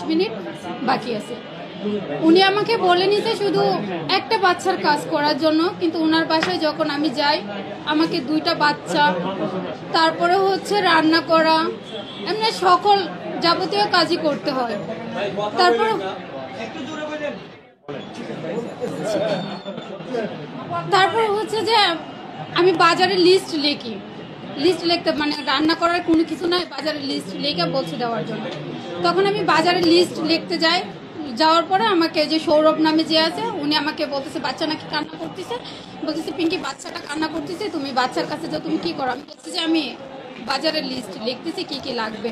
Minute বাকি আছে। উনি আমাকে বলে নিতে শুধু একটা বাচ্চার কাজ করার জন্য, কিন্তু ওনার বাসায় যখন আমি যাই আমাকে 2টা বাচ্চা, তারপরে হচ্ছে রান্না করা, এমনি সকল যাবতীয় কাজই করতে হয়। তারপর হচ্ছে যে আমি বাজারে লিস্ট লিখতে, মানে রান্না করার কোনো কিছু নাই, বাজারে লিস্ট লিখে বলছে দেওয়ার জন্য। তখন আমি বাজারে লিস্ট লিখতে যাই, যাওয়ার পরে আমাকে যে সৌরভ নামে যে আছে উনি আমাকে বলতেছে বাচ্চা নাকি কান্না করতেছে, বলতেছে পিঙ্কি বাচ্চাটা কান্না করতেছে, তুমি বাচ্চার কাছে যাও, তুমি কি করো? আমি বলছি যে আমি বাজারের লিস্ট লিখতেছি কি কি লাগবে।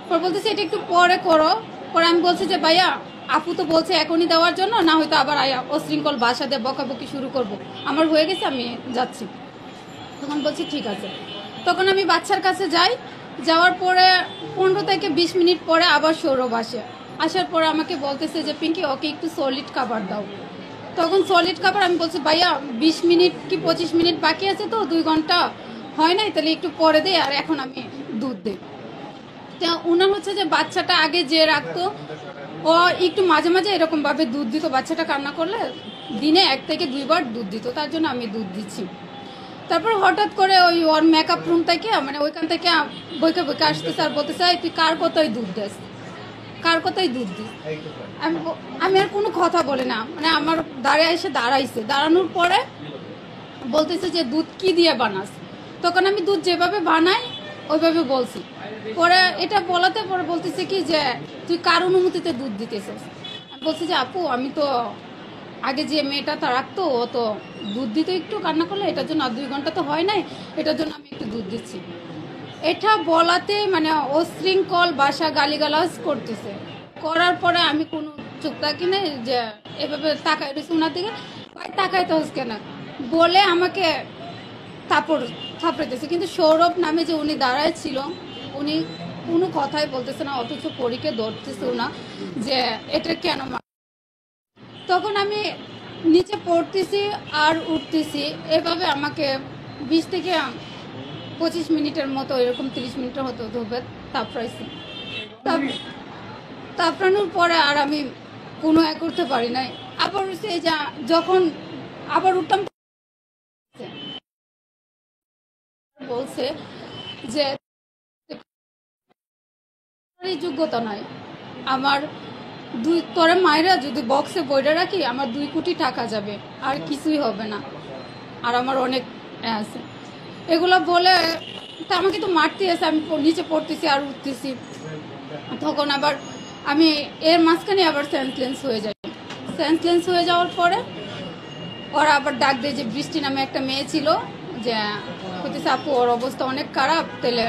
পরে বলতেছে এটা একটু পরে করো। পরে আমি বলছি যে ভাইয়া আপু তো বলছে এখনই দেওয়ার জন্য, না হয়তো আবার অশৃঙ্খল ভাষা দিয়ে বকাবকি শুরু করব, আমার হয়ে গেছে আমি যাচ্ছি। তখন বলছি ঠিক আছে। তখন আমি বাচ্চার কাছে যাই, যাওয়ার পরে 15 থেকে 20 মিনিট পরে আবার সৌরভ আসার পরে আমাকে বলতেছে যে পিঙ্কি ওকে একটু সলিড খাবার দাও। তখন সলিড খাবার আমি বলছি ভাইয়া 20 মিনিট কি 25 মিনিট বাকি আছে, তো 2 ঘন্টা হয় নাই, তাহলে একটু পরে দেয় আর এখন আমি দুধ দিই। ওনার হচ্ছে যে বাচ্চাটা আগে যে রাখতো ও একটু মাঝে মাঝে এরকমভাবে দুধ দিত, বাচ্চাটা কান্না করলে দিনে 1 থেকে 2 বার দুধ দিত, তার জন্য আমি দুধ দিচ্ছি। তারপর হঠাৎ করে ওর মেকআপ রুম থেকে, মানে ওইখান থেকে বইকে আসতেছে আর বলতেছে তুই কার কথাই দুধ দিস। আমি আর কোনো কথা বলে না, মানে আমার দাঁড়ানোর পরে বলতেছে যে দুধ কি দিয়ে বানাস। তখন আমি দুধ যেভাবে বানাই ওইভাবে বলছি। পরে এটা বলাতে পরে বলতেছে কি যে তুই কার অনুমতিতে দুধ দিতেছিস। আমি বলছি যে আপু আমি তো আগে যে মেয়েটা তা রাখতো ও তো দুধ দিত একটু কান্না করলে, এটার জন্য 2 ঘন্টা তো হয় নাই, এটার জন্য আমি একটু দুধ দিচ্ছি। এটা বলাতে মানে অশৃঙ্খল ভাষা গালিগালাজ করতেছে। করার পরে আমি কোনো চুপ থাকি না, যে এভাবে তাকাই রয়েছি ওনার দিকে, ভাই তাকাইতে হচ্ছে না বলে আমাকে থাপড়াইতেছে। কিন্তু সৌরভ নামে যে উনি দাঁড়ায় ছিল উনি কোনো কথাই বলতেছে না, অথচ পরীকে ধরতেছেও না যে এটা কেন। তখন আমি নিচে পড়তেছি আর উঠতেছি, এভাবে আমাকে 20 থেকে 25 মিনিটের মতো, এরকম 30 মিনিটের মতো ধোপে তাপড়াইছি। তাপড়ানোর পরে আর আমি কোনো করতে পারি নাই। আবার যখন আবার উঠতাম বলছে যে যোগ্যতা নাই আমার, তোরা মায়েরা যদি বক্সে বইটা রাখি আমার 2 কোটি টাকা যাবে, আর কিছুই হবে না, আর আমার অনেক আছে। এগুলো বলে তা আমাকে তো মারতে আছে, আমি নিচে পড়তেছি আর উঠতেছি। তখন আবার আমি এর মাঝখানে আবার সেন্সলেন্স হয়ে যাওয়ার পরে ওরা আবার ডাক দেয় যে বৃষ্টি নামে একটা মেয়ে ছিল, যে হতেছে আপু ওর অবস্থা অনেক খারাপ, তাহলে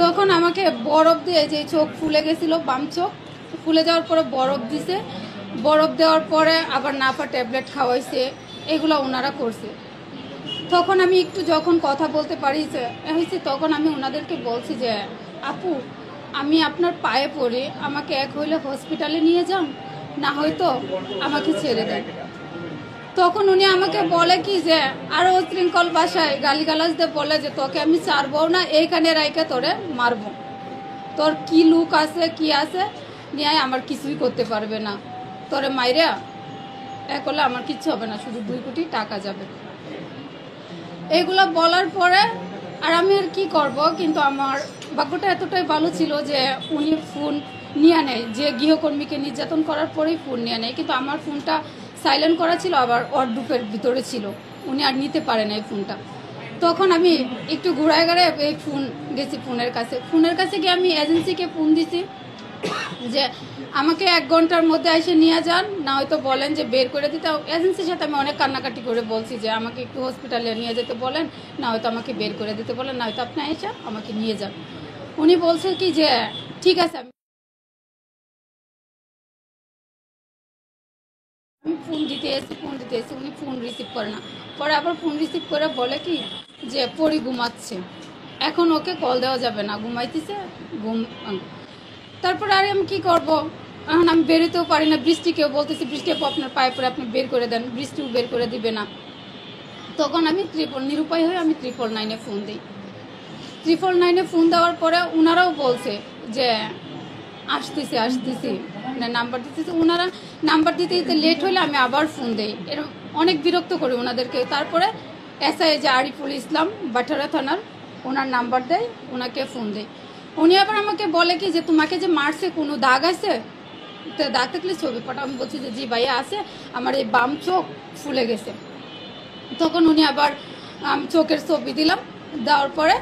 তখন আমাকে বরফ দিয়ে, যে চোখ ফুলে গেছিল বাম চোখ ফুলে যাওয়ার পরে বরফ দিছে, বরফ দেওয়ার পরে আবার নাফা ট্যাবলেট খাওয়াইছে, এগুলো ওনারা করছে। তখন আমি একটু যখন কথা বলতে পারিছে তখন আমি ওনাদেরকে বলছি যে আপু আমি আপনার পায়ে পড়ে আমাকে এক হইলে হসপিটালে নিয়ে যান, না হয়তো আমাকে ছেড়ে দেন। তখন উনি আমাকে বলে কি যে আরো উশৃঙ্খল ভাষায় গালিগালাজ দিয়ে বলে যে তোকে আমি ছাড়বো না, এইখানে রাইকে তোরে মারবো, তোর কি লুক আছে কি আছে নিয়ে আমার কিছুই করতে পারবে না, তোরে মাইরা করলে আমার কিচ্ছু হবে না, শুধু 2 কোটি টাকা যাবে। এগুলা বলার পরে আর আমি আর কি করব, কিন্তু আমার ভাগ্যটা এতটাই ভালো ছিল যে উনি ফোন নিয়ে নেয়, যে গৃহকর্মীকে নির্যাতন করার পরেই ফোন নিয়ে নেয়, কিন্তু আমার ফোনটা সাইলেন্ট করা ছিল, আবার ওয়ার্ডরোবের ভিতরে ছিল, উনি আর নিতে পারে না এই ফোনটা। তখন আমি একটু ঘুরায় ঘুরায় এই ফোন গেছি ফোনের কাছে গিয়ে আমি এজেন্সিকে ফোন দিছি যে আমাকে 1 ঘন্টার মধ্যে এসে নিয়ে যান, না হয়তো বলেন যে বের করে দিতে। এজেন্সির সাথে আমি অনেক কান্নাকাটি করে বলছি যে আমাকে একটু হসপিটালে নিয়ে যেতে বলেন, না হয়তো আমাকে বের করে দিতে বলেন, না হয়তো আপনি এসে আমাকে নিয়ে যান। উনি বলছে কি যে ঠিক আছে। আমি ফোন দিতে এসেছি উনি ফোন রিসিভ করে না। পরে আবার ফোন রিসিভ করে বলে কি যে পরি ঘুমাচ্ছে, এখন ওকে কল দেওয়া যাবে না, ঘুমাইতেছে ঘুম। তারপর আর আমি কি করব, এখন আমি বেরোতেও পারি না। বৃষ্টিকেও বলতেছি বৃষ্টি আপু আপনার পায়ে পরে আপনি বের করে দেন, বৃষ্টিও বের করে দিবে না। তখন আমি নিরুপায় হয়ে আমি 999-এ ফোন দিই। 999-এ ফোন দেওয়ার পরে ওনারাও বলছে যে আসতেছি আসতেছি মানে নাম্বার দিতেছি, ওনারা নাম্বার দিতে দিতে লেট হলে আমি আবার ফোন দিই, এরকম অনেক বিরক্ত করি ওনাদেরকে। তারপরে এসআই যে আরিফুল ইসলাম বাটারা থানার, ওনার নাম্বার দেয়, ওনাকে ফোন দেয়। উনি আবার আমাকে বলে কি যে তোমাকে যে মারছে কোনো দাগ আছে, তো দাগ থাকলে ছবি পাঠাও। আমি বলছি যে জি ভাইয়া আছে, আমার এই বাম চোখ ফুলে গেছে। তখন উনি আবার চোখের ছবি দিলাম, দেওয়ার পরে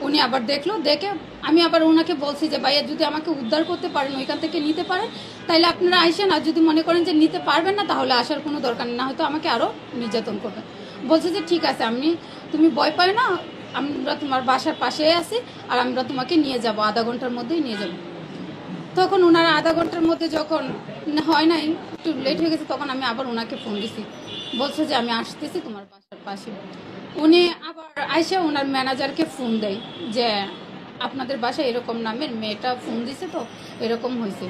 উনি আবার দেখলো, দেখে আমি আবার ওনাকে বলছি যে ভাইয়া যদি আমাকে উদ্ধার করতে পারেন, ওইখান থেকে নিতে পারেন, তাইলে আপনারা আইসেন, আর যদি মনে করেন যে নিতে পারবেন না তাহলে আসার কোনো দরকার নেই, না হয়তো আমাকে আরও নির্যাতন করবেন। বলছে যে ঠিক আছে, তুমি ভয় পাই না, আমরা তোমার বাসার পাশে আছি, আর আমরা তোমাকে নিয়ে যাব, আধা ঘন্টার মধ্যেই নিয়ে যাব। তখন ওনারা আধা ঘন্টার মধ্যে যখন হয় নাই, একটু লেট হয়ে গেছে, তখন আমি আবার ওনাকে ফোন দিছি, বলছে যে আমি আসতেছি তোমার বাসার পাশে। উনি আবার আইসা ওনার ম্যানেজারকে ফোন দেয় যে আপনাদের বাসায় এরকম নামের মেয়েটা ফোন দিছে, তো এরকম হয়েছে।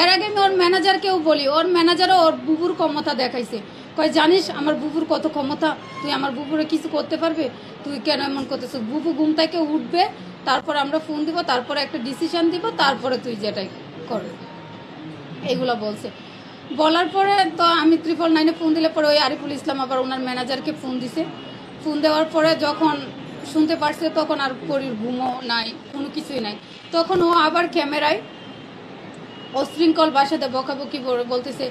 এর আগে আমি ওর ম্যানেজারকেও বলি, ওর ম্যানেজারও ওর বুবুর ক্ষমতা দেখাইছে, কয় জানিস আমার বুবুর কত ক্ষমতা, তুই আমার বুবুরে কিছু করতে পারবে, তুই কেন এমন করতেছ, বুবু ঘুম থেকে উঠবে, তারপর আমরা ফোন দিব, তারপরে একটা ডিসিশন দিব, তারপরে তুই যেটাই কর, এগুলো বলছে। বলার পরে তো আমি 999-এ ফোন দিলে পরে ওই আরিফুল ইসলাম আবার ওনার ম্যানেজারকে ফোন দিছে। ফোন দেওয়ার পরে যখন শুনতে পারছে, তখন আর পরীর ঘুমও নাই, কোনো কিছুই নাই। তখন ও আবার ক্যামেরায় অশৃঙ্খল ভাষাতে বকাবকি বলতেছে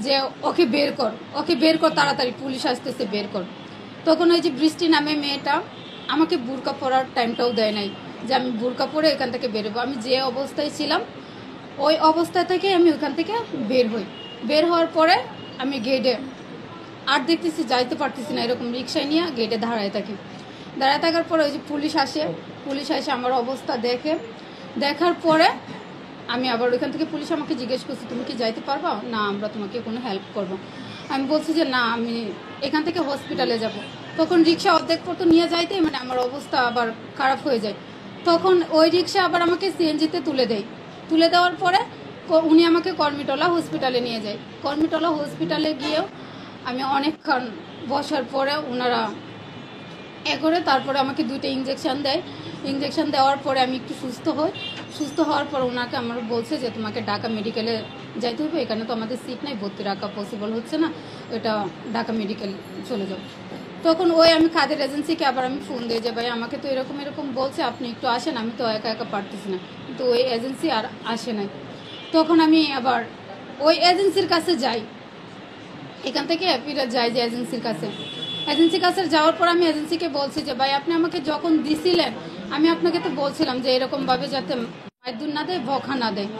যে ওকে বের কর, ওকে বের কর তাড়াতাড়ি, পুলিশ আসতেছে, বের কর। তখন ওই যে বৃষ্টি নামে মেয়েটা আমাকে বুরকা পরার টাইমটাও দেয় নাই যে আমি বুরকা পরে এখান থেকে বেরোবো। আমি যে অবস্থায় ছিলাম ওই অবস্থা থেকে আমি ওখান থেকে বের হই। বের হওয়ার পরে আমি গেটে আর দেখতেছি যাইতে পারতেছি না, এরকম রিক্সায় নিয়ে গেটে দাঁড়ায় থাকি। দাঁড়ায় থাকার পরে ওই যে পুলিশ আসে, পুলিশ এসে আমার অবস্থা দেখে, দেখার পরে আমি আবার ওইখান থেকে পুলিশ আমাকে জিজ্ঞেস করছি তুমি কি যাইতে পারবা, না আমরা তোমাকে কোনো হেল্প করবো। আমি বলছি যে না, আমি এখান থেকে হসপিটালে যাব। তখন রিক্সা অর্ধেক পর্যন্ত নিয়ে যাইতে মানে আমার অবস্থা আবার খারাপ হয়ে যায়। তখন ওই রিক্সা আবার আমাকে সিএনজিতে তুলে দেয়। তুলে দেওয়ার পরে উনি আমাকে কর্মীটলা হসপিটালে নিয়ে যায়। কর্মীটলা হসপিটালে গিয়েও আমি অনেকক্ষণ বসার পরে ওনারা করে তারপরে আমাকে 2টা ইঞ্জেকশন দেয়। ইঞ্জেকশন দেওয়ার পরে আমি একটু সুস্থ হই। সুস্থ হওয়ার পর ওনাকে আমার বলছে যে তোমাকে ঢাকা মেডিকেলে যাইতে হবে, এখানে তো আমাদের সিট নাই, ভর্তি রাখা পসিবল হচ্ছে না, ওইটা ঢাকা মেডিকেল চলে যাও। তখন ওই আমি খাদের এজেন্সিকে আবার আমি ফোন দিই যে ভাই আমাকে তো এরকম এরকম বলছে, আপনি একটু আসেন, আমি তো একা একা পারতেছি না, কিন্তু ওই এজেন্সি আর আসে নাই। তখন আমি আবার ওই এজেন্সির কাছে যাই, এখান থেকে ফিরে যাই যে এজেন্সির কাছে যাওয়ার পর আমি এজেন্সিকে বলছি যে ভাই আপনি আমাকে যখন দিছিলেন আমি আপনাকে তো বলছিলাম যে এরকমভাবে যাতে মাইদুর না দেয়, বকা না দেয়।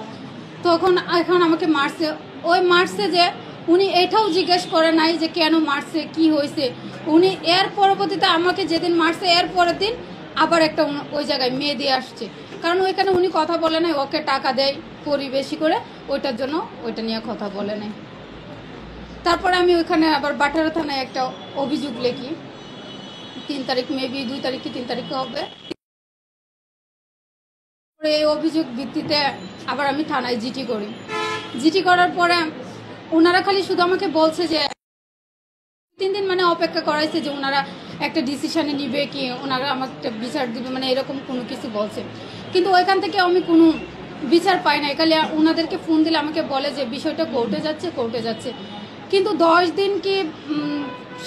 তখন এখন আমাকে মারছে। ওই মারছে যে উনি এটাও জিজ্ঞেস করে নাই যে কেন মারছে, কি হয়েছে। উনি এর পরবর্তীতে আমাকে যেদিন মারছে এর পরের দিন আবার একটা ওই জায়গায় মেয়ে দিয়ে আসছে, কারণ ওইখানে উনি কথা বলে নাই, ওকে টাকা দেয় বেশি করে, ওইটার জন্য ওইটা নিয়ে কথা বলে নাই। তারপরে আমি ওইখানে আবার বাটারা থানায় একটা অভিযোগ লিখি, 3 তারিখ, মেবি 2 তারিখ কি 3 তারিখে হবে। এই অভিযোগ ভিত্তিতে আবার আমি থানায় জিটি করি। জিটি করার পরে ওনারা খালি শুধু আমাকে বলছে যে 3 দিন মানে অপেক্ষা করাইছে যে ওনারা একটা ডিসিশনে নিবে কি, ওনারা আমাকে একটা বিচার দিবে, মানে এরকম কোনো কিছু বলছে। কিন্তু ওইখান থেকে আমি কোনো বিচার পাই না। খালি ওনাদেরকে ফোন দিলে আমাকে বলে যে বিষয়টা কোর্টে যাচ্ছে, কিন্তু 10 দিন কি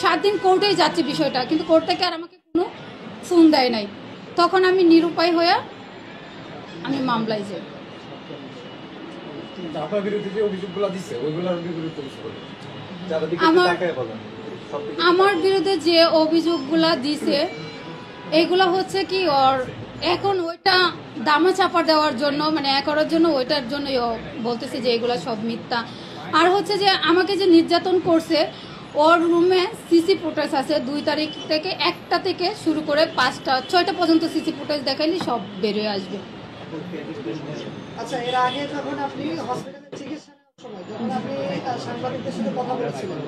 7 দিন কোর্টেই যাচ্ছে বিষয়টা, কিন্তু কোর্ট থেকে আর আমাকে কোনো ফোন দেয় নাই। তখন আমি নিরুপায় হয়ে আমি মামলায় যাই। আমার বিরুদ্ধে যে অভিযোগগুলা দিছে এগুলা হচ্ছে কি ওর এখন ওইটা দামা চাপা দেওয়ার জন্য, মানে করার জন্য, ওইটার জন্য বলতেছে যে এগুলা সব মিথ্যা। আর হচ্ছে যে আমাকে যে নির্যাতন করছে, ওর রুমে সিসি ফুটেজ আছে 2 তারিখ থেকে 1টা থেকে শুরু করে 5টা 6টা পর্যন্ত সিসি ফুটেজ দেখাইলে সব বেরিয়ে আসবে। আচ্ছা, এর আগে যখন আপনি হসপিটালে চিকিৎসা নেওয়ার সময় যখন আপনি সাংবাদিকদের সাথে কথা বলেছিলেন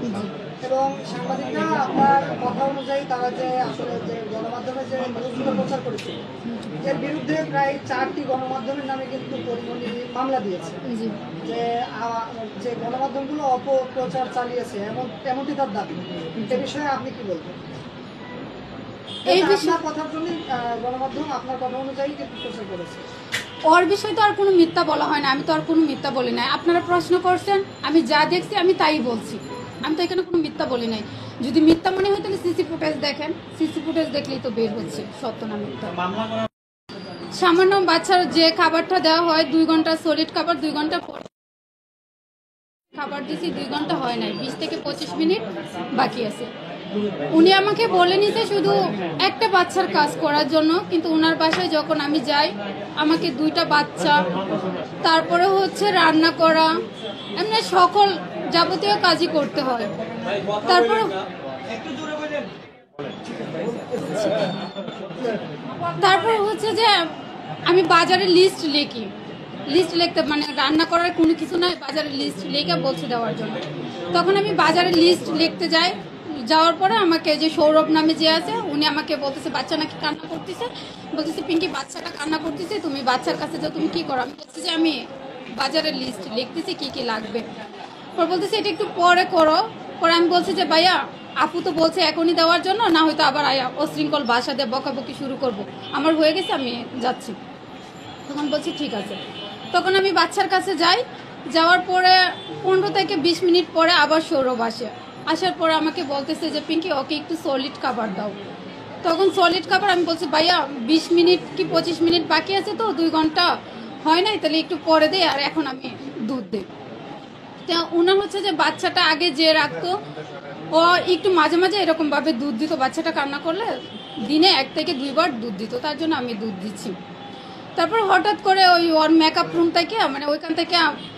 এবং সাংবাদিকরা আপনার কথা অনুযায়ী তারা যে আসলে যে গণমাধ্যমে যে নিউজগুলো প্রচার করেছিল এর বিরুদ্ধে প্রায় 4টি গণমাধ্যমের নামে কিন্তু পরিমণি মামলা দিয়েছে যে গণমাধ্যমগুলো অপপ্রচার চালিয়েছে এমনটি তার দাবি। এ বিষয়ে আপনি কি বলবেন? এই বিষয়ে কথার জন্য গণমাধ্যম আপনার কথা অনুযায়ী কিন্তু প্রচার করেছে। ওর বিষয়ে তো আর কোনো মিথ্যা বলা হয় না, আমি তো আর কোনো মিথ্যা বলি নাই। আপনারা প্রশ্ন করছেন, আমি যা দেখছি আমি তাই বলছি, আমি তো এখানে কোনো মিথ্যা বলি নাই। যদি মিথ্যা মনে হয় তাহলে সিসি ফুটেজ দেখেন, সিসি ফুটেজ দেখলেই তো বের হচ্ছে সত্য না মিথ্যা। সামান্য বাচ্চার যে খাবারটা দেওয়া হয় 2 ঘন্টা সলিড খাবার, 2 ঘন্টা পর খাবার দিছি, 2 ঘন্টা হয় নাই, 20 থেকে 25 মিনিট বাকি আছে। উনি আমাকে বলে নিতে শুধু একটা বাচ্চার কাজ করার জন্য, কিন্তু ওনার বাসায় যখন আমি যাই আমাকে 2টা বাচ্চা, তারপরে হচ্ছে রান্না করা, এমনি সকল যাবতীয় কাজই করতে হয়। তারপরে হচ্ছে যে আমি বাজারে লিস্ট লিখি, লিস্ট লিখতে মানে রান্না করার কোনো কিছু নাই, বাজারে লিস্ট লিখে বলছে দেওয়ার জন্য। তখন আমি বাজারে লিস্ট লিখতে যাই, যাওয়ার পরে আমাকে যে সৌরভ নামে যে আছে উনি আমাকে বলতেছে বাচ্চা নাকি কান্না করতেছে, বলতেছে পিঙ্কি বাচ্চাটা কান্না করতেছে, তুমি বাচ্চার কাছে যাও, তুমি কি করো? আমি বলছি যে আমি বাজারের লিস্ট লিখতেছি কি কি লাগবে। পর বলতেছে এটা একটু পরে করো। পরে আমি বলছি যে ভাইয়া আপু তো বলছে এখনই দেওয়ার জন্য, না হয়তো আবার অশৃঙ্খল ভাষা দিয়ে বকাবকি শুরু করব, আমার হয়ে গেছে আমি যাচ্ছি। তখন বলছি ঠিক আছে। তখন আমি বাচ্চার কাছে যাই, যাওয়ার পরে 15 থেকে 20 মিনিট পরে আবার সৌরভ আসে। আসার পরে আমাকে বলতেছে যে পিঙ্কি ওকে একটু সলিড খাবার দাও। তখন সলিড খাবার আমি বলছি ভাইয়া 20 মিনিট কি 25 মিনিট বাকি আছে, তো 2 ঘন্টা হয় নাই, তাহলে একটু পরে দেয়, আর এখন আমি দুধ দিই। ওনার হচ্ছে যে বাচ্চাটা আগে যে রাখতো, ও একটু মাঝে মাঝে এরকম ভাবে দুধ দিত, বাচ্চাটা কান্না করলে দিনে 1 থেকে 2 বার দুধ দিত, তার জন্য আমি দুধ দিচ্ছি। তারপর হঠাৎ করে ওর মেকআপ রুম থেকে মানে ওইখান থেকে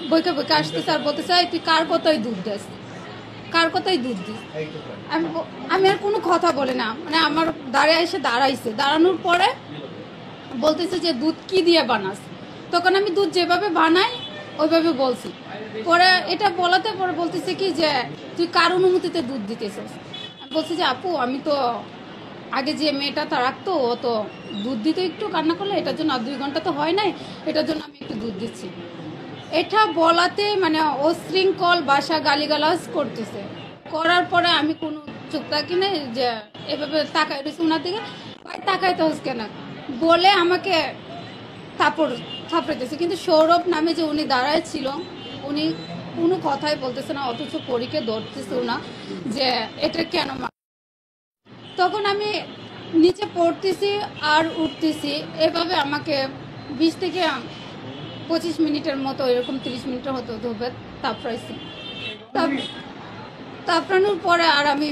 বইকে বইকে আসতেছে আর বলতেছে তুই কার কথাই দুধ দিস, কার কথাই দুধ দিস। আমি আর কোনো কথা বলি না, মানে আমার দাঁড়াইছে, দাঁড়ানোর পরে বলতেছে যে দুধ কি দিয়ে বানাস। তখন আমি দুধ যেভাবে বানাই ওইভাবে বলছি। পরে এটা বলাতে পরে বলতেছে কি যে তুই কার অনুমতিতে দুধ দিতেছিস। আমি বলছি যে আপু আমি তো আগে যে মেয়েটা তা রাখতো ও তো দুধ দিতে একটু কান্না করলে, এটার জন্য 2 ঘন্টা তো হয় নাই, এটার জন্য আমি একটু দুধ দিচ্ছি। এটা বলাতে মানে অশৃঙ্খল ভাষা গালিগালাজ করতেছে। করার পরে আমি কোনো চুপ থাকি না, যে এভাবে তাকাই রয়েছে ওনার দিকে, ভাই তাকাইতে হচ্ছে না বলে আমাকে থাপড়াইতেছে। কিন্তু সৌরভ নামে যে উনি দাঁড়ায় ছিল উনি কোনো কথাই বলতেছে না, অথচ পরীকে ধরতেছে না যে এটা কেন। তখন আমি নিচে পড়তেছি আর উঠতেছি, এভাবে আমাকে 20 থেকে 25 মিনিটের মতো, এরকম 30 মিনিটের মতো ধোবে তাপড়াইছি। তাপড়ানোর পরে আর আমি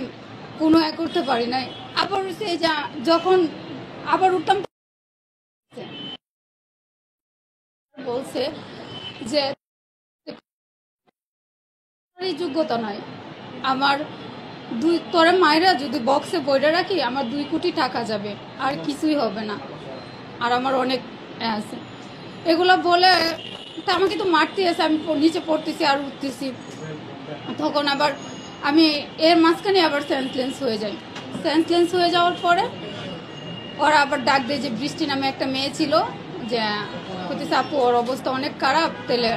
কোনো করতে পারি নাই। আবার সে যখন আবার উঠতাম বলছে যে যোগ্যতা নয় আমার, তোরে মায়েরা যদি বক্সে বইটা রাখি আমার 2 কোটি টাকা যাবে, আর কিছুই হবে না, আর আমার অনেক আছে এগুলো বলে। তা আমাকে তো মারতে আছে, আমি নিচে পড়তেছি আর উঠতেছি। তখন আবার আমি এর মাঝখানে আবার সেন্সলেন্স হয়ে যাই। সেন্সলেন্স হয়ে যাওয়ার পরে ওরা আবার ডাক দেয় যে বৃষ্টি নামে একটা মেয়ে ছিল, যে হতেছে আপু ওর অবস্থা অনেক খারাপ, তেলে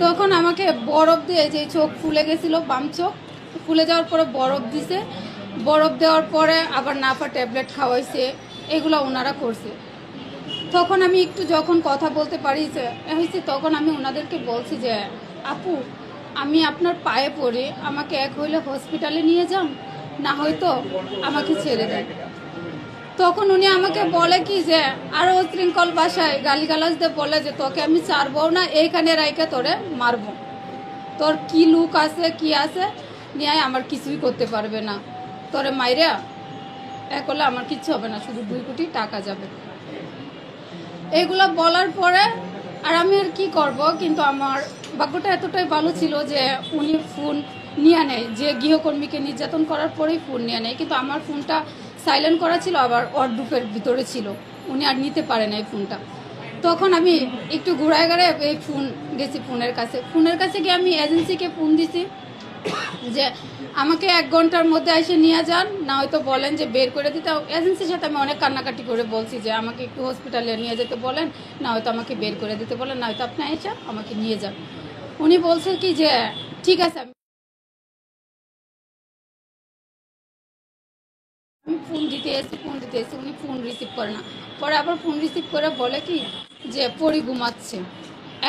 তখন আমাকে বরফ দিয়ে, যে চোখ ফুলে গেছিল বাম চোখ ফুলে যাওয়ার পরে বরফ দিছে, বরফ দেওয়ার পরে আবার নাফা ট্যাবলেট খাওয়াইছে, এগুলো ওনারা করছে। তখন আমি একটু যখন কথা বলতে পারিছে হয়েছে, তখন আমি ওনাদেরকে বলছি যে আপু আমি আপনার পায়ে পড়ে, আমাকে এক হইলে হসপিটালে নিয়ে যান, না হয়তো আমাকে ছেড়ে দেন। তখন উনি আমাকে বলে কি যে আরো উশৃঙ্খল ভাষায় গালিগালাজ দিয়ে বলে যে তোকে আমি ছাড়বো না, এইখানে রাইকে তোরে মারবো, তোর কি লুক আছে কি আছে নিয়ে আমার কিছুই করতে পারবে না, তোরে মাইরা এক হলে আমার কিচ্ছু হবে না, শুধু 2 কোটি টাকা যাবে। এগুলা বলার পরে আর আমি আর কি করব, কিন্তু আমার ভাগ্যটা এতটাই ভালো ছিল যে উনি ফোন নিয়ে নেয়, যে গৃহকর্মীকে নির্যাতন করার পরেই ফোন নিয়ে নেয়, কিন্তু আমার ফোনটা সাইলেন্ট করা ছিল, আবার ওয়ার্ডরোবের ভিতরে ছিল, উনি আর নিতে পারে না এই ফোনটা। তখন আমি একটু ঘুরায় ঘুরায় এই ফোন গেছি ফোনের কাছে গিয়ে আমি এজেন্সিকে ফোন দিছি যে আমাকে 1 ঘন্টার মধ্যে এসে নিয়ে যান, না হয়তো বলেন যে বের করে দিতে। এজেন্সির সাথে আমি অনেক কান্নাকাটি করে বলছি যে আমাকে একটু হসপিটালে নিয়ে যেতে বলেন, না হয়তো আমাকে বের করে দিতে বলেন, না হয়তো আপনি এসে আমাকে নিয়ে যান। উনি বলছে কি যে ঠিক আছে আমি ফোন দিতে এসেছি উনি ফোন রিসিভ করে না। পরে আবার ফোন রিসিভ করে বলে কি যে পরি ঘুমাচ্ছে,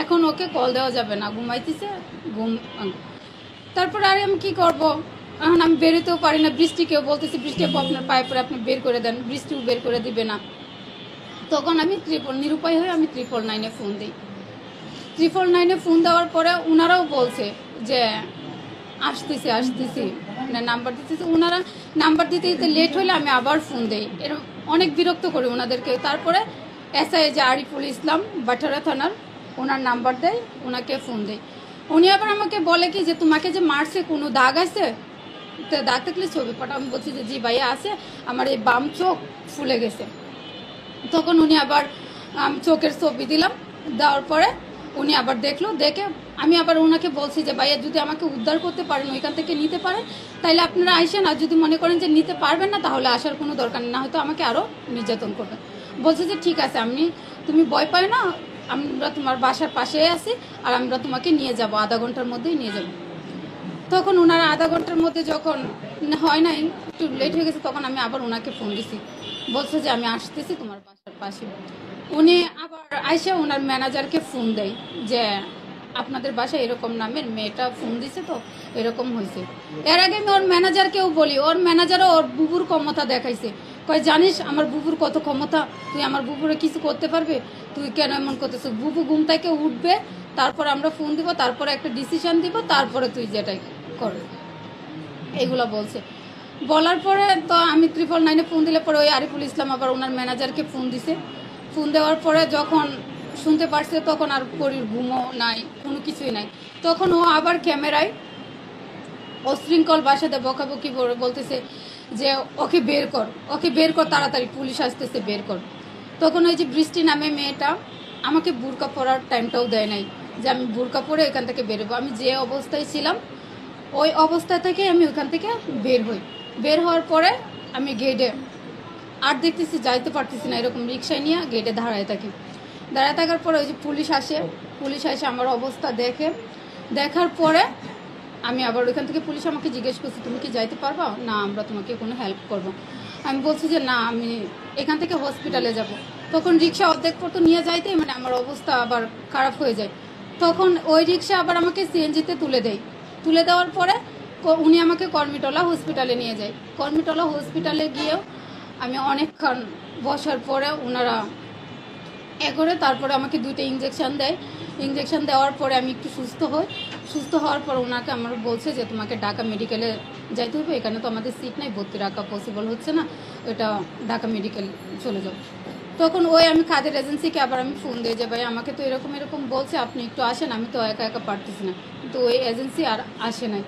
এখন ওকে কল দেওয়া যাবে না, ঘুমাইতেছে ঘুম। তারপরে আরে আমি কি করব, এখন আমি বেরোতেও পারি না, বৃষ্টিকেও বলতেছি বৃষ্টি আপু আপনার পায়ে পরে আপনি বের করে দেন, বৃষ্টিও বের করে দিবে না। তখন আমি নিরুপায় হয়ে আমি 999-এ ফোন দিই। 999-এ ফোন দেওয়ার পরে ওনারাও বলছে যে আসতেছি মানে নাম্বার দিতেছে। ওনারা নাম্বার দিতে দিতে লেট হলে আমি আবার ফোন দিই, এরকম অনেক বিরক্ত করি ওনাদেরকে। তারপরে এসআই যে আরিফুল ইসলাম বাটারা থানার, ওনার নাম্বার দেয়, ওনাকে ফোন দেয়। উনি আবার আমাকে বলে কি যে তোমাকে যে মারছে কোনো দাগ আছে, তো দাগ থাকলে ছবি পাঠাও। আমি বলছি যে জি ভাইয়া আছে, আমার এই বাম চোখ ফুলে গেছে। তখন উনি আবার চোখের ছবি দিলাম, দেওয়ার পরে উনি আবার দেখলো, দেখে আমি আবার ওনাকে বলছি যে ভাইয়া যদি আমাকে উদ্ধার করতে পারেন, ওইখান থেকে নিতে পারেন, তাইলে আপনারা আইসেন, আর যদি মনে করেন যে নিতে পারবেন না তাহলে আসার কোনো দরকার নেই, না হয়তো আমাকে আরও নির্যাতন করবেন। বলছে যে ঠিক আছে, তুমি ভয় পাও না, আমরা তোমার বাসার পাশে আছি, আর আমরা তোমাকে নিয়ে যাব, আধা ঘন্টার মধ্যেই নিয়ে যাব। তখন ওনারা আধা ঘন্টার মধ্যে যখন হয় নাই, একটু লেট হয়ে গেছে, তখন আমি আবার ওনাকে ফোন দিছি, বলছে যে আমি আসতেছি তোমার বাসার পাশে। উনি আবার আইসা ওনার ম্যানেজারকে ফোন দেয় যে আপনাদের বাসায় এরকম নামের মেয়েটা ফোন দিছে, তো এরকম হয়েছে। এর আগে আমি ওর ম্যানেজারকেও বলি, ওর ম্যানেজারও ওর বুবুর ক্ষমতা দেখাইছে, কয় জানিস আমার বুবুর কত ক্ষমতা, তুই আমার বুবুরে কিছু করতে পারবে, তুই কেন এমন করতেছ, বুবু ঘুম থেকে উঠবে, তারপর আমরা ফোন দিব, তারপরে একটা ডিসিশন দিব, তারপরে তুই যেটাই করবে, এগুলো বলছে। বলার পরে তো আমি 999-এ ফোন দিলে পরে ওই আরিফুল ইসলাম আবার ওনার ম্যানেজারকে ফোন দিছে। ফোন দেওয়ার পরে যখন শুনতে পারছে, তখন আর পরির ঘুমও নাই, কোনো কিছুই নাই। তখন ও আবার ক্যামেরায় অশৃঙ্খল ভাষাতে বকাবকি বলতেছে যে ওকে বের কর তাড়াতাড়ি, পুলিশ আসতেছে, বের কর। তখন ওই যে বৃষ্টি নামে মেয়েটা আমাকে বুরকা পরার টাইমটাও দেয় নাই যে আমি বুরকা পরে এখান থেকে বেরোবো। আমি যে অবস্থায় ছিলাম ওই অবস্থা থেকে আমি ওখান থেকে বের হওয়ার পরে আমি গেটে আর দেখতেছি যাইতে পারতেছি না, এরকম রিক্সায় নিয়ে গেটে দাঁড়ায় থাকার পরে ওই যে পুলিশ আসে আমার অবস্থা দেখার পরে আমি আবার ওইখান থেকে পুলিশ আমাকে জিজ্ঞেস করছি তুমি কি যাইতে পারবা, না আমরা তোমাকে কোনো হেল্প করবো। আমি বলছি যে না, আমি এখান থেকে হসপিটালে যাব। তখন রিক্সা অর্ধেক পর তো নিয়ে যাইতেই মানে আমার অবস্থা আবার খারাপ হয়ে যায়। তখন ওই রিক্সা আবার আমাকে সিএনজিতে তুলে দেওয়ার পরে উনি আমাকে কর্মীটলা হসপিটালে নিয়ে যায়। কর্মীটলা হসপিটালে গিয়েও আমি অনেকক্ষণ বসার পরে ওনারা করে তারপরে আমাকে 2টা ইঞ্জেকশন দেওয়ার পরে আমি একটু সুস্থ হওয়ার পর ওনাকে আমার বলছে যে তোমাকে ঢাকা মেডিকেলে যাইতে হবে, এখানে তো আমাদের সিট নাই, ভর্তি রাখা পসিবল হচ্ছে না, এটা ঢাকা মেডিকেল চলে যাও। তখন আমি খাদের এজেন্সিকে আবার আমি ফোন দিই যে ভাই আমাকে তো এরকম বলছে, আপনি একটু আসেন, আমি তো একা পারতেছি না, কিন্তু ওই এজেন্সি আর আসে নাই।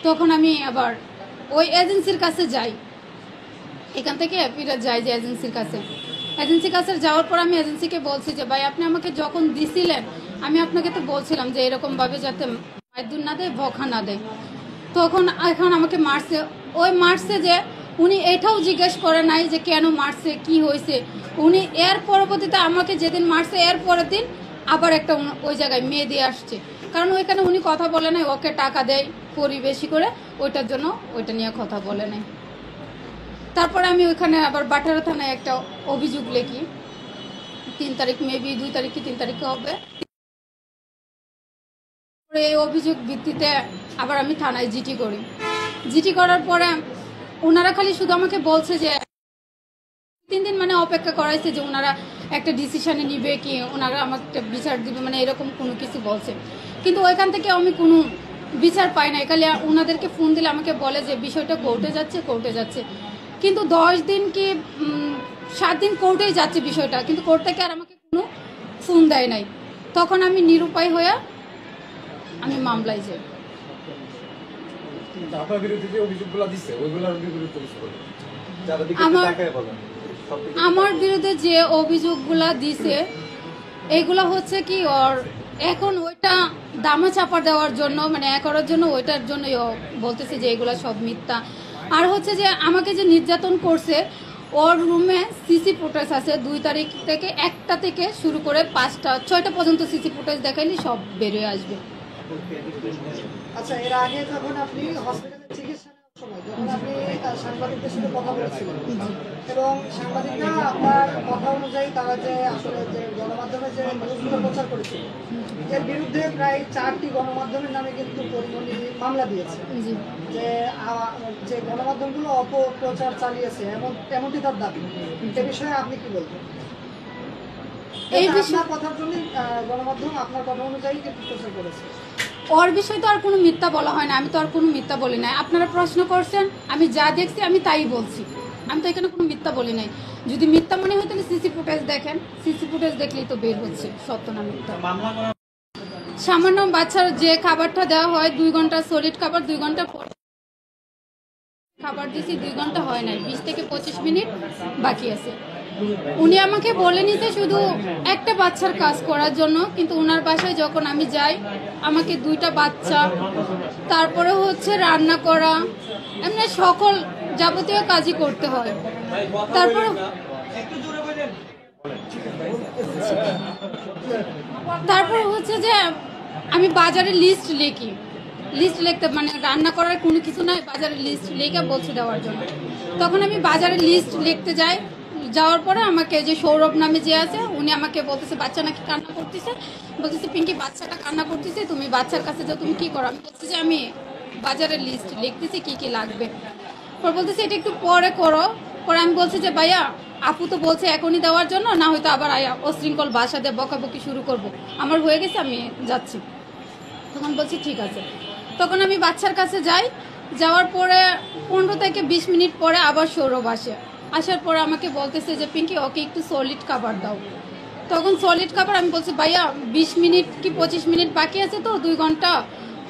তখন আমি আবার ওই এজেন্সির কাছে যাই, এখান থেকে ফিরে যাই যে এজেন্সির কাছে যাওয়ার পর আমি এজেন্সিকে বলছি যে ভাই আপনি আমাকে যখন দিছিলেন আমি আপনাকে তো বলছিলাম যে এরকমভাবে যাতে মাইদুর না দেয়, বকা না দেয়। তখন এখন আমাকে মারছে যে উনি এটাও জিজ্ঞেস করে নাই যে কেন মারছে, কি হয়েছে। উনি এর পরবর্তীতে আমাকে যেদিন মারছে এর পরের দিন আবার একটা ওই জায়গায় মেয়ে দিয়ে আসছে, কারণ ওইখানে উনি কথা বলে নাই, ওকে টাকা দেয় বেশি করে, ওইটার জন্য ওইটা নিয়ে কথা বলে নাই। তারপরে আমি ওইখানে আবার বাটারা থানায় একটা অভিযোগ লিখি, 3 তারিখ মেবি 2 তারিখ কি 3 তারিখে হবে। এই অভিযোগ ভিত্তিতে আবার আমি থানায় জিটি করার পরে ওনারা খালি শুধু আমাকে বলছে যে 3 দিন মানে অপেক্ষা করাইছে যে ওনারা একটা ডিসিশনে নিবে কি ওনারা আমাকে একটা বিচার দিবে, মানে এরকম কোনো কিছু বলছে। কিন্তু ওইখান থেকে আমি কোনো বিচার পাই না। খালি ওনাদেরকে ফোন দিলে আমাকে বলে যে বিষয়টা কোর্টে যাচ্ছে, কিন্তু 10 দিন কি 7 দিন কোর্টেই যাচ্ছে বিষয়টা, কিন্তু কোর্ট থেকে আর আমাকে কোনো ফোন দেয় নাই। তখন আমি নিরুপায় হয়ে আমি মামলায় যাই। আমার বিরুদ্ধে যে অভিযোগগুলা দিছে এইগুলা হচ্ছে কি এখন ওইটা দামা চাপা দেওয়ার জন্য, মানে করার জন্য, ওইটার জন্যই বলতেছে যে এগুলা সব মিথ্যা। আর হচ্ছে যে আমাকে যে নির্যাতন করছে, ওর রুমে সিসি ফুটেজ আছে 2 তারিখ থেকে 1টা থেকে শুরু করে 5টা 6টা পর্যন্ত সিসি ফুটেজ দেখাইলে সব বেরিয়ে আসবে। আচ্ছা, এর আগে যখন আপনি হসপিটালে চিকিৎসা নেওয়ার সময় যখন আপনি সাংবাদিকদের সাথে কথা বলেছিলেন এবং সাংবাদিকরা আপনার কথা অনুযায়ী তারা যে আসলে যে গণমাধ্যমে যে নিউজগুলো প্রচার করেছিল এর বিরুদ্ধে প্রায় 4টি গণমাধ্যমের নামে কিন্তু পরিমণি মামলা দিয়েছে যে যে গণমাধ্যমগুলো অপপ্রচার চালিয়েছে এমনটি তার দাবি। এ বিষয়ে আপনি কি বলবেন? এই আপনার কথার জন্য গণমাধ্যম আপনার কথা অনুযায়ী কিন্তু প্রচার করেছে। ওর বিষয়ে তো আর কোনো মিথ্যা বলা হয় না, আমি তো আর কোনো মিথ্যা বলি নাই। আপনারা প্রশ্ন করছেন, আমি যা দেখছি আমি তাই বলছি, আমি তো এখানে কোনো মিথ্যা বলি নাই। যদি মিথ্যা মনে হয় তাহলে সিসি ফুটেজ দেখেন, সিসি ফুটেজ দেখলেই তো বের হচ্ছে সত্য না মিথ্যা। সামান্য বাচ্চার যে খাবারটা দেওয়া হয় 2 ঘন্টা সলিড খাবার, 2 ঘন্টা পর খাবার দিছি, 2 ঘন্টা হয় নাই, 20 থেকে 25 মিনিট বাকি আছে। উনি আমাকে বলে নিতে শুধু একটা বাচ্চার কাজ করার জন্য, কিন্তু ওনার বাসায় যখন আমি যাই আমাকে 2টা বাচ্চা, তারপরে হচ্ছে রান্না করা, এমনি সকল যাবতীয় কাজই করতে হয়। তারপর হচ্ছে যে আমি বাজারে লিস্ট লিখতে মানে রান্না করার কোনো কিছু নাই, বাজারে লিস্ট লিখে বলছে দেওয়ার জন্য। তখন আমি বাজারে লিস্ট লিখতে যাই, যাওয়ার পরে আমাকে যে সৌরভ নামে যে আছে উনি আমাকে বলতেছে বাচ্চা নাকি কান্না করতেছে, বলতেছে পিঙ্কি বাচ্চাটা কান্না করতেছে, তুমি বাচ্চার কাছে যাও, তুমি কি করো? আমি বলছি যে আমি বাজারের লিস্ট লিখতেছি কি কি লাগবে। পর বলতেছে এটা একটু পরে করো। পরে আমি বলছি যে ভাইয়া আপু তো বলছে এখনই দেওয়ার জন্য, না হয়তো আবার অশৃঙ্খল ভাষা দিয়ে বকাবকি শুরু করব, আমার হয়ে গেছে আমি যাচ্ছি। তখন বলছি ঠিক আছে। তখন আমি বাচ্চার কাছে যাই, যাওয়ার পরে 15 থেকে 20 মিনিট পরে আবার সৌরভ আসার পরে আমাকে বলতেছে যে পিঙ্কি ওকে একটু সলিড খাবার দাও। তখন সলিড খাবার আমি বলছি ভাইয়া 20 মিনিট কি 25 মিনিট বাকি আছে, তো 2 ঘন্টা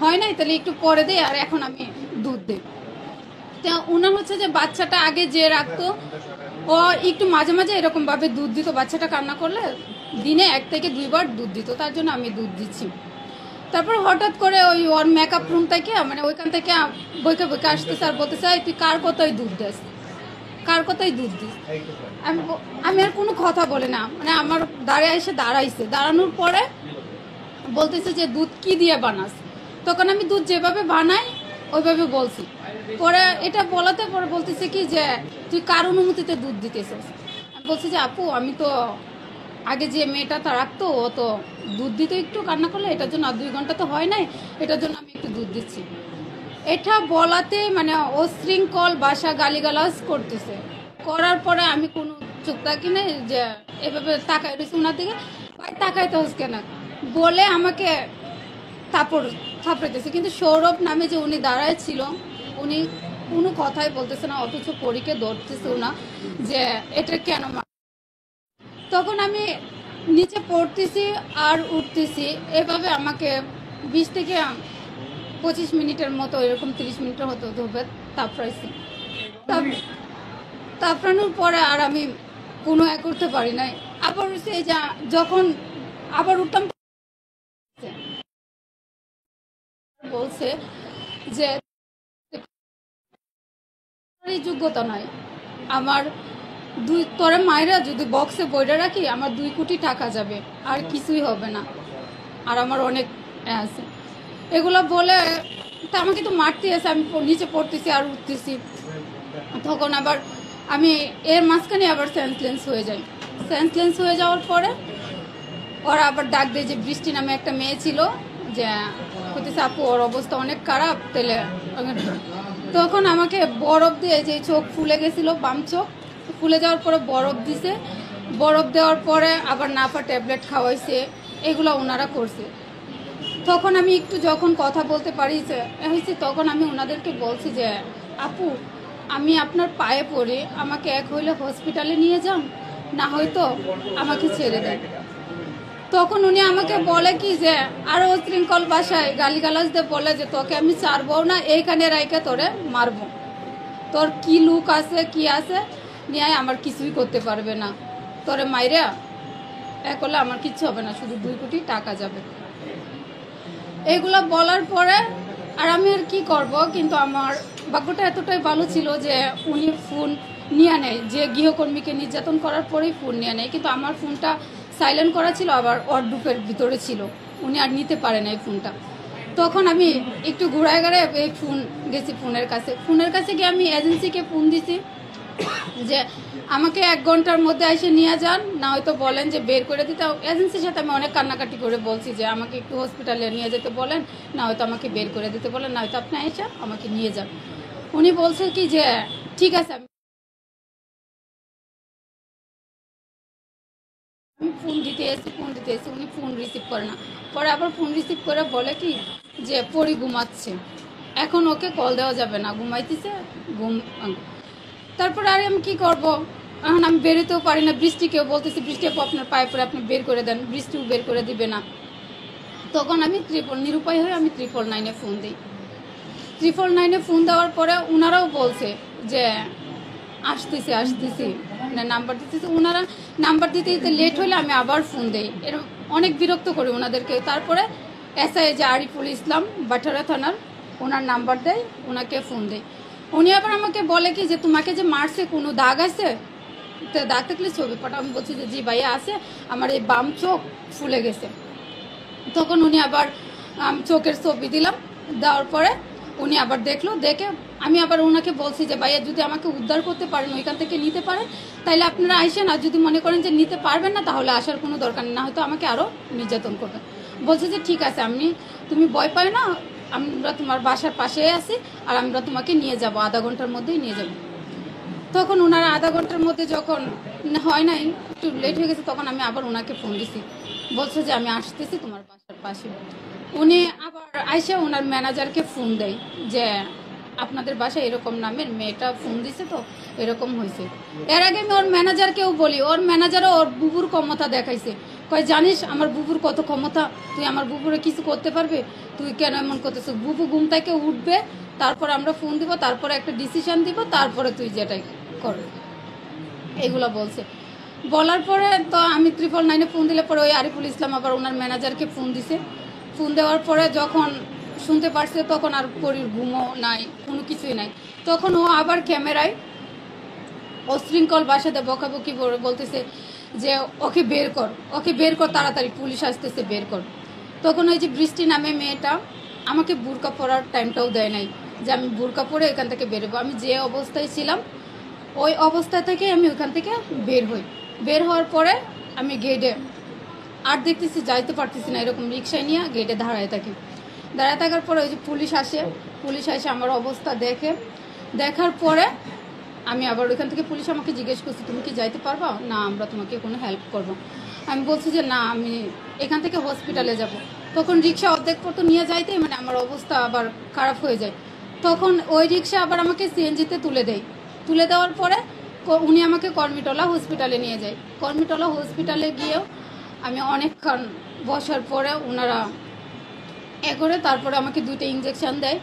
হয় নাই, তাহলে একটু পরে দেয়, আর এখন আমি দুধ দিই। ওনার হচ্ছে যে বাচ্চাটা আগে যে রাখতো ও একটু মাঝে মাঝে এরকমভাবে দুধ দিত, বাচ্চাটা কান্না করলে দিনে 1 থেকে 2 বার দুধ দিত, তার জন্য আমি দুধ দিচ্ছি। তারপর হঠাৎ করে ওই ওর মেকআপ রুম থেকে মানে ওইখান থেকে বইকে আসতেছে আর বলতেছে তুই কার কথাই দুধ দিস, কার কথাই দুধ দিস। আমি আর কোনো কথা বলে না, মানে আমার দাঁড়ানোর পরে বলতেছে যে দুধ কি দিয়ে বানাস। তখন আমি দুধ যেভাবে বানাই ওইভাবে বলছি। পরে এটা বলাতে পরে বলতেছে কি যে তুই কার অনুমতিতে দুধ দিতেছিস। আমি বলছি যে আপু আমি তো আগে যে মেয়েটা তা রাখতো ও তো দুধ দিত একটু কান্না করলে, এটার জন্য 2 ঘন্টা তো হয় নাই, এটার জন্য আমি একটু দুধ দিচ্ছি। এটা বলাতে মানে অশৃঙ্খল ভাষা গালিগালাজ করতেছে। করার পরে আমি কোনো চুপ থাকি না, যে এভাবে তাকাই রয়েছে ওনার দিকে, ভাই তাকাইতে হচ্ছে না বলে আমাকে থাপড়াইতেছে। কিন্তু সৌরভ নামে যে উনি দাঁড়ায় ছিল উনি কোনো কথাই বলতেছে না, অথচ পরীকে ধরতেছে না যে এটা কেন। তখন আমি নিচে পড়তেছি আর উঠতেছি, এভাবে আমাকে 20 থেকে 25 মিনিটের মতো, এরকম 30 মিনিটের মতো ধরবে তাপড়াইছি। তাপড়ানোর পরে আর আমি কোনো করতে পারি নাই। আবার সেই যখন আবার উঠতাম বলছে যে যোগ্যতা নয়, আমার তোরে মায়েরা যদি বক্সে বইটা রাখি আমার 2 কোটি টাকা যাবে, আর কিছুই হবে না, আর আমার অনেক আছে এগুলো বলে তা আমাকে তো মারতে আছে। আমি নিচে পড়তেছি আর উঠতেছি। তখন আবার আমি এর মাঝখানে আবার সেন্সলেন্স হয়ে যাওয়ার পরে ওরা আবার ডাক দেয় যে বৃষ্টি নামে একটা মেয়ে ছিল, যে হতেছে আপু ওর অবস্থা অনেক খারাপ, তাহলে তখন আমাকে বরফ দিয়ে, যে চোখ ফুলে গেছিল বাম চোখ ফুলে যাওয়ার পরে বরফ দিছে, বরফ দেওয়ার পরে আবার নাফা ট্যাবলেট খাওয়াইছে, এগুলো ওনারা করছে। তখন আমি একটু যখন কথা বলতে পারিছে তখন আমি ওনাদেরকে বলছি যে আপু আমি আপনার পায়ে পড়ে আমাকে এক হইলে হসপিটালে নিয়ে যান, না হয়তো আমাকে ছেড়ে দেন। তখন উনি আমাকে বলে কি যে আরো অশৃঙ্খল ভাষায় গালিগালাজ দিয়ে বলে যে তোকে আমি ছাড়বো না, এইখানে রাইকে তোরে মারবো, তোর কি লুক আছে কি আছে নিয়ে আমার কিছুই করতে পারবে না, তোরে মাইরা এক হলে আমার কিচ্ছু হবে না, শুধু 2 কোটি টাকা যাবে। এগুলা বলার পরে আর আমি আর কি করব, কিন্তু আমার ভাগ্যটা এতটাই ভালো ছিল যে উনি ফোন নিয়ে নেয়, যে গৃহকর্মীকে নির্যাতন করার পরেই ফোন নিয়ে নেয়, কিন্তু আমার ফোনটা সাইলেন্ট করা ছিল, আবার ওয়ার্ডরোবের ভিতরে ছিল, উনি আর নিতে পারে না এই ফোনটা। তখন আমি একটু ঘুরায় ঘুরায় এই ফোন গেছি ফোনের কাছে গিয়ে আমি এজেন্সিকে ফোন দিছি যে আমাকে 1 ঘন্টার মধ্যে এসে নিয়ে যান, না হয়তো বলেন যে বের করে দিতে। এজেন্সির সাথে আমি অনেক কান্নাকাটি করে বলছি যে আমাকে একটু হসপিটালে নিয়ে যেতে বলেন, না হয়তো আমাকে বের করে দিতে বলেন, না হয়তো আপনি এসে আমাকে নিয়ে যান। উনি বলছে কি যে ঠিক আছে। আমি ফোন দিতে এসেছি উনি ফোন রিসিভ করে না। পরে আবার ফোন রিসিভ করে বলে কি যে পরি ঘুমাচ্ছে, এখন ওকে কল দেওয়া যাবে না, ঘুমাইতেছে ঘুম। তারপরে আর আমি কি করব, এখন আমি বেরোতেও পারি না। বৃষ্টিকেও বলতেছি বৃষ্টি আপু আপনার পায়ে পরে আপনি বের করে দেন, বৃষ্টিও বের করে দিবে না। তখন আমি নিরুপায় হয়ে আমি 999-এ ফোন দিই। 999-এ ফোন দেওয়ার পরে ওনারাও বলছে যে আসতেছি নাম্বার দিতেছে। ওনারা নাম্বার দিতে দিতে লেট হলে আমি আবার ফোন দিই, এরকম অনেক বিরক্ত করি ওনাদেরকে। তারপরে এসআই যে আরিফুল ইসলাম বাটারা থানার, ওনার নাম্বার দেয়, ওনাকে ফোন দেয়। উনি আবার আমাকে বলে কি যে তোমাকে যে মারছে কোনো দাগ আছে, তো দাগ থাকলে ছবি পাঠাও। আমি বলছি যে জি ভাইয়া আছে, আমার এই বাম চোখ ফুলে গেছে। তখন উনি আবার চোখের ছবি দিলাম, দেওয়ার পরে উনি আবার দেখলো, দেখে আমি আবার ওনাকে বলছি যে ভাইয়া যদি আমাকে উদ্ধার করতে পারেন, ওইখান থেকে নিতে পারেন, তাহলে আপনারা আইসেন। আর যদি মনে করেন যে নিতে পারবেন না, তাহলে আসার কোনো দরকার নেই, না হয়তো আমাকে আরও নির্যাতন করবেন। বলছে যে ঠিক আছে, তুমি ভয় পাই না, আমরা তোমার বাসার পাশে আছি, আর আমরা তোমাকে নিয়ে যাব, আধা ঘন্টার মধ্যেই নিয়ে যাব। তখন ওনারা আধা ঘন্টার মধ্যে যখন হয় নাই, একটু লেট হয়ে গেছে, তখন আমি আবার ওনাকে ফোন দিছি, বলছে যে আমি আসতেছি তোমার বাসার পাশে। উনি আবার আইসা ওনার ম্যানেজারকে ফোন দেয় যে আপনাদের বাসায় এরকম নামের মেয়েটা ফোন দিছে, তো এরকম হয়েছে। এর আগে আমি ওর ম্যানেজারকেও বলি, ওর ম্যানেজারও ওর বুবুর ক্ষমতা দেখাইছে, কয় জানিস আমার বুবুর কত ক্ষমতা, তুই আমার বুবুরে কিছু করতে পারবে, তুই কেন এমন করতেছ? বুবু ঘুম থেকে উঠবে, তারপর আমরা ফোন দিব, তারপরে একটা ডিসিশন দিব, তারপরে তুই যেটাই কর, এগুলো বলছে। বলার পরে তো আমি 999-এ ফোন দিলে পরে ওই আরিফুল ইসলাম আবার ওনার ম্যানেজারকে ফোন দিছে। ফোন দেওয়ার পরে যখন শুনতে পারছে, তখন আর পরির ঘুমও নাই, কোনো কিছুই নাই। তখন ও আবার ক্যামেরায় অশৃঙ্খল ভাষাতে বকাবকি বলতেছে যে ওকে বের কর তাড়াতাড়ি, পুলিশ আসতেছে, বের কর। তখন ওই যে বৃষ্টি নামে মেয়েটা আমাকে বুরকা পরার টাইমটাও দেয় নাই যে আমি বুরকা পরে এখান থেকে বেরোবো। আমি যে অবস্থায় ছিলাম ওই অবস্থা থেকে আমি ওখান থেকে বের হই। বের হওয়ার পরে আমি গেটে আর দেখতেছি যাইতে পারতেছি না, এরকম রিক্সায় নিয়ে গেটে দাঁড়ায় থাকার পরে ওই যে পুলিশ এসে আমার অবস্থা দেখার পরে আমি আবার ওইখান থেকে পুলিশ আমাকে জিজ্ঞেস করছি তুমি কি যাইতে পারবা? না, আমরা তোমাকে কোনো হেল্প করবো। আমি বলছি যে না, আমি এখান থেকে হসপিটালে যাব। তখন রিক্সা অর্ধেক পথ নিয়ে যাইতে মানে আমার অবস্থা আবার খারাপ হয়ে যায়। তখন ওই রিক্সা আবার আমাকে সিএনজিতে তুলে দেওয়ার পরে উনি আমাকে কর্মীটলা হসপিটালে নিয়ে যায়। কর্মীটলা হসপিটালে গিয়েও আমি অনেকক্ষণ বসার পরে ওনারা করে তারপরে আমাকে 2টা ইঞ্জেকশন দেয়।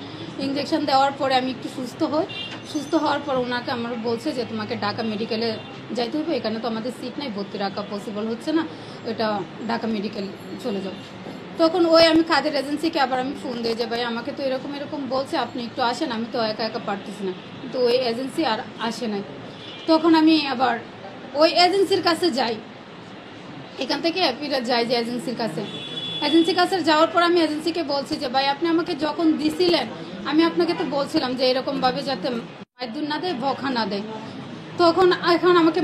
ইঞ্জেকশন দেওয়ার পরে আমি একটু সুস্থ হওয়ার পর ওনাকে আমার বলছে যে তোমাকে ঢাকা মেডিকেলে যাইতে হবে, এখানে তো আমাদের সিট নাই, ভর্তি রাখা পসিবল হচ্ছে না, ওইটা ঢাকা মেডিকেল চলে যাও। তখন আমি কাদের এজেন্সিকে আবার আমি ফোন দিই যে ভাই আমাকে তো এরকম বলছে, আপনি একটু আসেন, আমি তো একা পারতেছি না, কিন্তু ওই এজেন্সি আর আসে নাই। তখন আমি আবার ওই এজেন্সির কাছে যাই, এখান থেকে ফিরে যাই যে এজেন্সির কাছে যাওয়ার পর আমি এজেন্সিকে বলছি যে ভাই আপনি আমাকে যখন দিছিলেন আমি আপনাকে তো বলছিলাম যে এরকমভাবে যাতে মাইদুর না দেয়, বকা না দেয়। তখন এখন আমাকে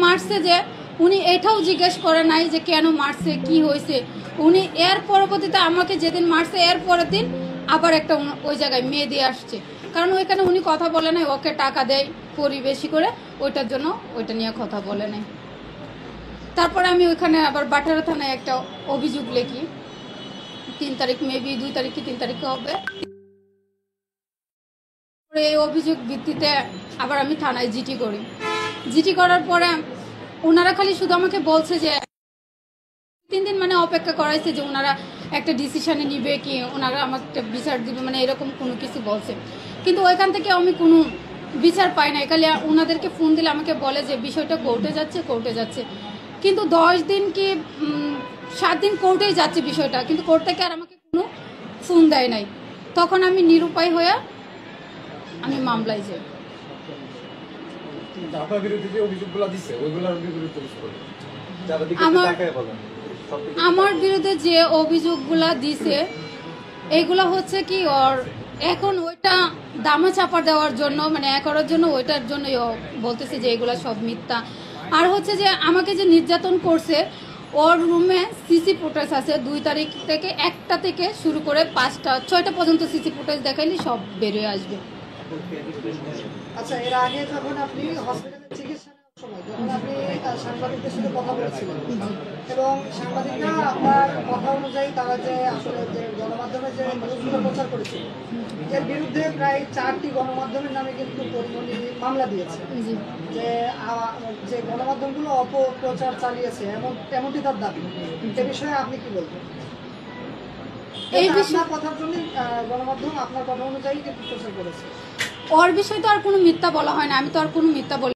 মারছে যে উনি এটাও জিজ্ঞেস করে নাই যে কেন মারছে, কি হয়েছে। উনি এর পরবর্তীতে আমাকে যেদিন মারছে এর পরের দিন আবার একটা ওই জায়গায় মেয়ে দিয়ে আসছে, কারণ ওইখানে উনি কথা বলে নাই, ওকে টাকা দেয় পরিবেশি করে, ওইটার জন্য ওইটা নিয়ে কথা বলে নাই। তারপরে আমি ওইখানে আবার বাটারা থানায় একটা অভিযোগ লিখি, 3 তারিখ মেবি 2 তারিখ কি 3 তারিখে হবে। এই অভিযোগ ভিত্তিতে আবার আমি থানায় জিটি করার পরে ওনারা খালি শুধু আমাকে বলছে যে 3 দিন মানে অপেক্ষা করাইছে যে ওনারা একটা ডিসিশনে নিবে কি ওনারা আমার একটা বিচার দিবে, মানে এরকম কোনো কিছু বলছে। কিন্তু ওইখান থেকে আমি কোনো বিচার পাই না। খালি ওনাদেরকে ফোন দিলে আমাকে বলে যে বিষয়টা কোর্টে যাচ্ছে, কিন্তু 10 দিন কি 7 দিন কোর্টেই যাচ্ছে বিষয়টা, কিন্তু কোর্ট থেকে আর আমাকে কোনো ফোন দেয় নাই। তখন আমি নিরুপায় হয়ে আমি মামলায় যাই। আমার বিরুদ্ধে যে অভিযোগগুলা দিছে এইগুলো হচ্ছে কি ওর এখন ওইটা দামা চাপা দেওয়ার জন্য মানে করার জন্য ওইটার জন্য বলতেছে যে এগুলা সব মিথ্যা। আর হচ্ছে যে আমাকে যে নির্যাতন করছে ওর রুমে সিসি ফুটেজ আছে 2 তারিখ থেকে 1টা থেকে শুরু করে 5টা 6টা পর্যন্ত সিসি ফুটেজ দেখাইলে সব বেরিয়ে আসবে। আচ্ছা, এর আগে যখন আপনি হসপিটালে চিকিৎসা নেওয়ার সময় যখন আপনি সাংবাদিকদের সাথে কথা বলেছিলেন এবং সাংবাদিকরা আপনার কথা অনুযায়ী তারা যে আসলে যে গণমাধ্যমে যে নিউজগুলো প্রচার করেছিল এর বিরুদ্ধে প্রায় 4টি গণমাধ্যমের নামে কিন্তু পরিমণি মামলা দিয়েছে জি। যে যে গণমাধ্যমগুলো অপপ্রচার চালিয়েছে এমনটি তার দাবি। এ বিষয়ে আপনি কি বলবেন? এই বিষয়ে আপনার কথার জন্য গণমাধ্যম আপনার কথা অনুযায়ী কিন্তু প্রচার করেছে। ওর বিষয়ে তো আর কোনো মিথ্যা বলা হয় না, আমি তো আর কোনো মিথ্যা বলি